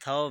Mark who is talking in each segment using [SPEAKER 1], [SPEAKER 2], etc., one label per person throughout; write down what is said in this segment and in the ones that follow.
[SPEAKER 1] 100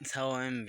[SPEAKER 1] 100 MB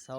[SPEAKER 1] 100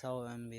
[SPEAKER 1] 100 MB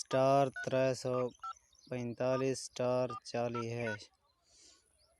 [SPEAKER 1] *345*40#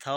[SPEAKER 1] 100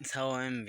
[SPEAKER 1] 100 MB